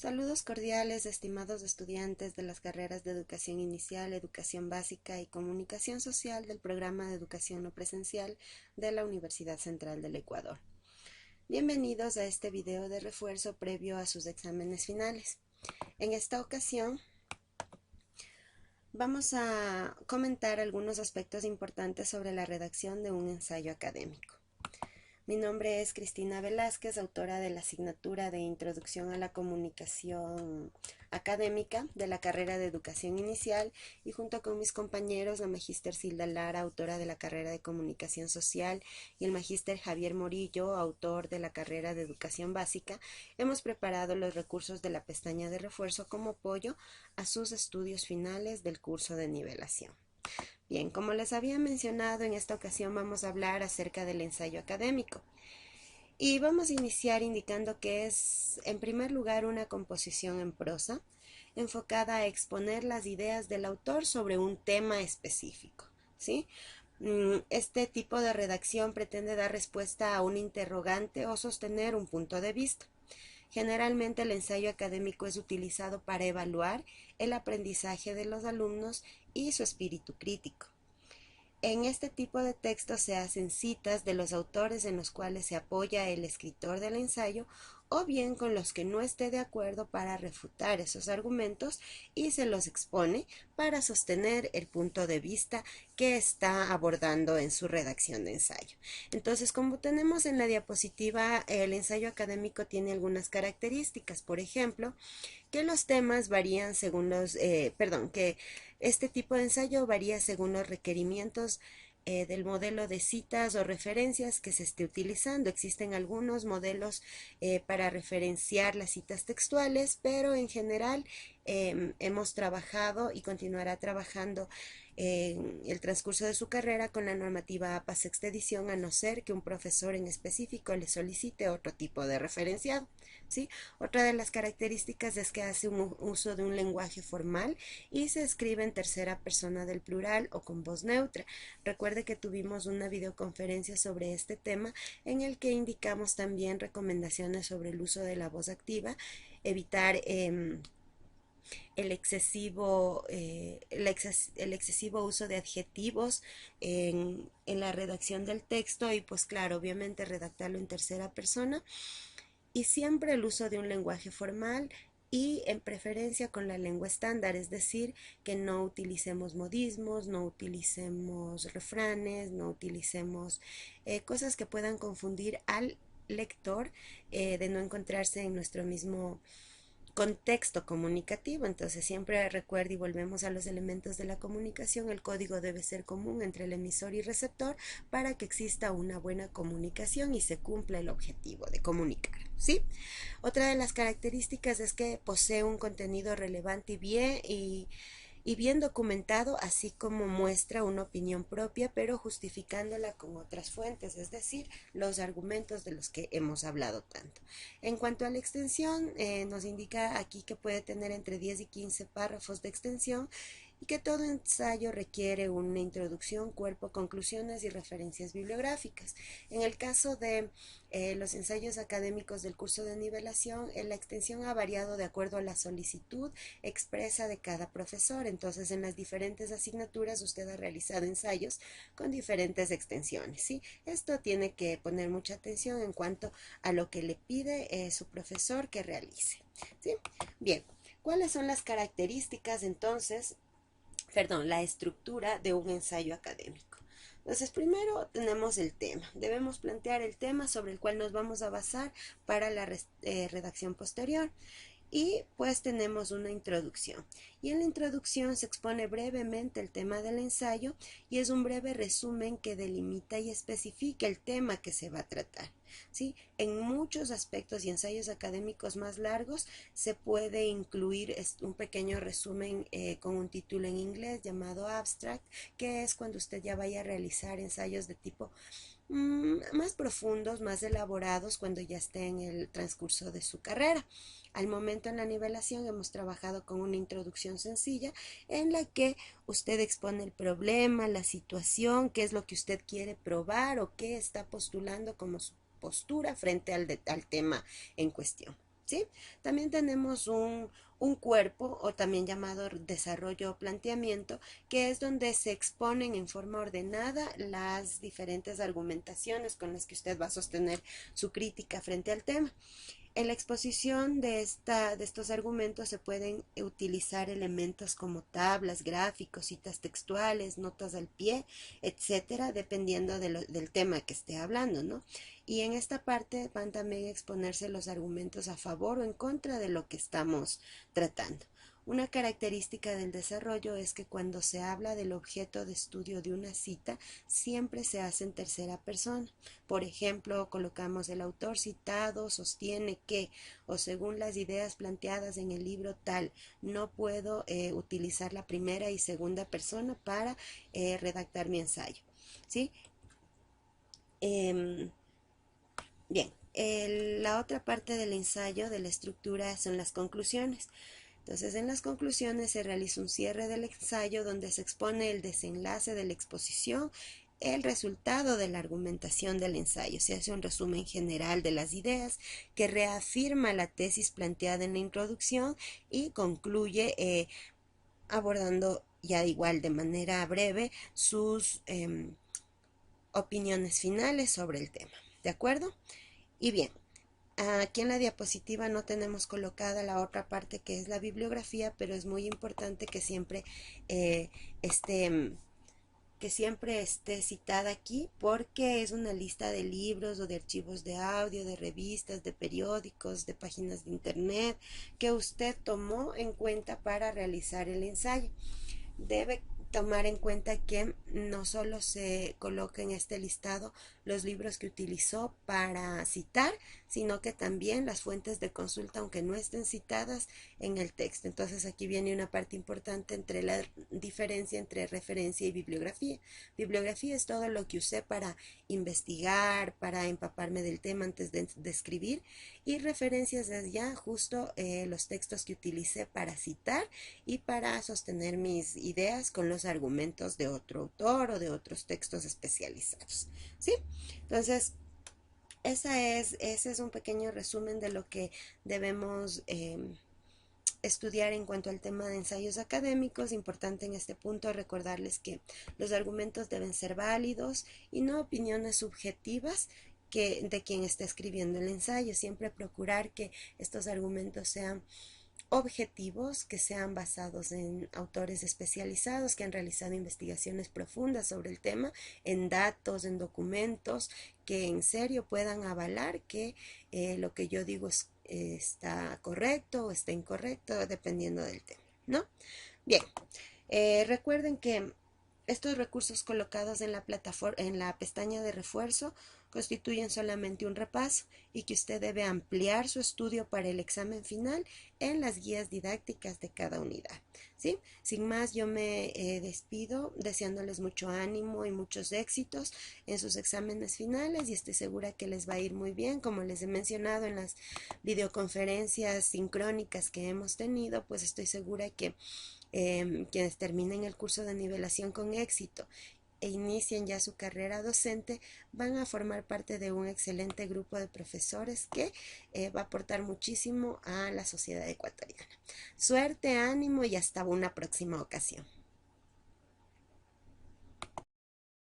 Saludos cordiales, estimados estudiantes de las carreras de Educación Inicial, Educación Básica y Comunicación Social del Programa de Educación No Presencial de la Universidad Central del Ecuador. Bienvenidos a este video de refuerzo previo a sus exámenes finales. En esta ocasión vamos a comentar algunos aspectos importantes sobre la redacción de un ensayo académico. Mi nombre es Cristina Velázquez, autora de la asignatura de Introducción a la Comunicación Académica de la carrera de Educación Inicial, y junto con mis compañeros, la magíster Silda Lara, autora de la carrera de Comunicación Social, y el magíster Javier Morillo, autor de la carrera de Educación Básica, hemos preparado los recursos de la pestaña de refuerzo como apoyo a sus estudios finales del curso de nivelación. Bien, como les había mencionado, en esta ocasión vamos a hablar acerca del ensayo académico. Y vamos a iniciar indicando que es, en primer lugar, una composición en prosa, enfocada a exponer las ideas del autor sobre un tema específico, ¿sí? Este tipo de redacción pretende dar respuesta a un interrogante o sostener un punto de vista. Generalmente el ensayo académico es utilizado para evaluar el aprendizaje de los alumnos y su espíritu crítico. En este tipo de textos se hacen citas de los autores en los cuales se apoya el escritor del ensayo, o bien con los que no esté de acuerdo para refutar esos argumentos, y se los expone para sostener el punto de vista que está abordando en su redacción de ensayo. Entonces, como tenemos en la diapositiva, el ensayo académico tiene algunas características. Por ejemplo, que los temas varían según que este tipo de ensayo varía según los requerimientos del modelo de citas o referencias que se esté utilizando. Existen algunos modelos para referenciar las citas textuales, pero en general hemos trabajado y continuará trabajando en el transcurso de su carrera con la normativa APA sexta edición, a no ser que un profesor en específico le solicite otro tipo de referenciado, ¿sí? Otra de las características es que hace un uso de un lenguaje formal y se escribe en tercera persona del plural o con voz neutra. Recuerde que tuvimos una videoconferencia sobre este tema en el que indicamos también recomendaciones sobre el uso de la voz activa, evitar el excesivo uso de adjetivos en la redacción del texto, y pues claro, obviamente redactarlo en tercera persona, y siempre el uso de un lenguaje formal y en preferencia con la lengua estándar, es decir, que no utilicemos modismos, no utilicemos refranes, no utilicemos cosas que puedan confundir al lector, de no encontrarse en nuestro mismo contexto comunicativo. Entonces siempre recuerda, y volvemos a los elementos de la comunicación, el código debe ser común entre el emisor y receptor para que exista una buena comunicación y se cumpla el objetivo de comunicar, ¿sí? Otra de las características es que posee un contenido relevante y bien documentado, así como muestra una opinión propia, pero justificándola con otras fuentes, es decir, los argumentos de los que hemos hablado tanto. En cuanto a la extensión, nos indica aquí que puede tener entre 10 y 15 párrafos de extensión, y que todo ensayo requiere una introducción, cuerpo, conclusiones y referencias bibliográficas. En el caso de los ensayos académicos del curso de nivelación, la extensión ha variado de acuerdo a la solicitud expresa de cada profesor. Entonces, en las diferentes asignaturas usted ha realizado ensayos con diferentes extensiones, ¿sí? Esto tiene que poner mucha atención en cuanto a lo que le pide su profesor que realice, ¿sí? Bien, ¿cuáles son las características entonces? La estructura de un ensayo académico. Entonces, primero tenemos el tema. Debemos plantear el tema sobre el cual nos vamos a basar para la redacción posterior. Y pues tenemos una introducción. Y en la introducción se expone brevemente el tema del ensayo, y es un breve resumen que delimita y especifica el tema que se va a tratar, ¿sí? En muchos aspectos y ensayos académicos más largos se puede incluir un pequeño resumen con un título en inglés llamado abstract, que es cuando usted ya vaya a realizar ensayos de tipo más profundos, más elaborados, cuando ya esté en el transcurso de su carrera. Al momento en la nivelación hemos trabajado con una introducción sencilla en la que usted expone el problema, la situación, qué es lo que usted quiere probar o qué está postulando como su postura frente al tema en cuestión, ¿sí? También tenemos un cuerpo, o también llamado desarrollo o planteamiento, que es donde se exponen en forma ordenada las diferentes argumentaciones con las que usted va a sostener su crítica frente al tema. En la exposición de estos argumentos se pueden utilizar elementos como tablas, gráficos, citas textuales, notas al pie, etcétera, dependiendo del tema que esté hablando, ¿no? Y en esta parte van también a exponerse los argumentos a favor o en contra de lo que estamos tratando. Una característica del desarrollo es que cuando se habla del objeto de estudio de una cita, siempre se hace en tercera persona. Por ejemplo, colocamos el autor citado, sostiene que, o según las ideas planteadas en el libro tal, no puedo utilizar la primera y segunda persona para redactar mi ensayo, ¿sí? Bien, la otra parte del ensayo, de la estructura, son las conclusiones. Entonces, en las conclusiones se realiza un cierre del ensayo donde se expone el desenlace de la exposición, el resultado de la argumentación del ensayo. Se hace un resumen general de las ideas que reafirma la tesis planteada en la introducción y concluye abordando ya igual de manera breve sus opiniones finales sobre el tema. ¿De acuerdo? Y bien, aquí en la diapositiva no tenemos colocada la otra parte que es la bibliografía, pero es muy importante eh, esté, que siempre esté citada aquí porque es una lista de libros o de archivos de audio, de revistas, de periódicos, de páginas de internet que usted tomó en cuenta para realizar el ensayo. Debe tomar en cuenta que no solo se coloca en este listado los libros que utilizó para citar, sino que también las fuentes de consulta, aunque no estén citadas en el texto. Entonces aquí viene una parte importante entre la diferencia entre referencia y bibliografía. Bibliografía es todo lo que usé para investigar, para empaparme del tema antes de escribir, y referencias es ya justo los textos que utilicé para citar y para sostener mis ideas con los argumentos de otro autor o de otros textos especializados, ¿sí? Entonces, ese es un pequeño resumen de lo que debemos estudiar en cuanto al tema de ensayos académicos. Importante en este punto recordarles que los argumentos deben ser válidos y no opiniones subjetivas de quien está escribiendo el ensayo. Siempre procurar que estos argumentos sean objetivos, que sean basados en autores especializados que han realizado investigaciones profundas sobre el tema, en datos, en documentos, que en serio puedan avalar que lo que yo digo está correcto o está incorrecto, dependiendo del tema, ¿no? Bien, recuerden que estos recursos colocados en la plataforma, en la pestaña de refuerzo, constituyen solamente un repaso y que usted debe ampliar su estudio para el examen final en las guías didácticas de cada unidad, ¿sí? Sin más, yo me despido deseándoles mucho ánimo y muchos éxitos en sus exámenes finales, y estoy segura que les va a ir muy bien. Como les he mencionado en las videoconferencias sincrónicas que hemos tenido, pues estoy segura que quienes terminen el curso de nivelación con éxito e inicien ya su carrera docente, van a formar parte de un excelente grupo de profesores que va a aportar muchísimo a la sociedad ecuatoriana. Suerte, ánimo y hasta una próxima ocasión.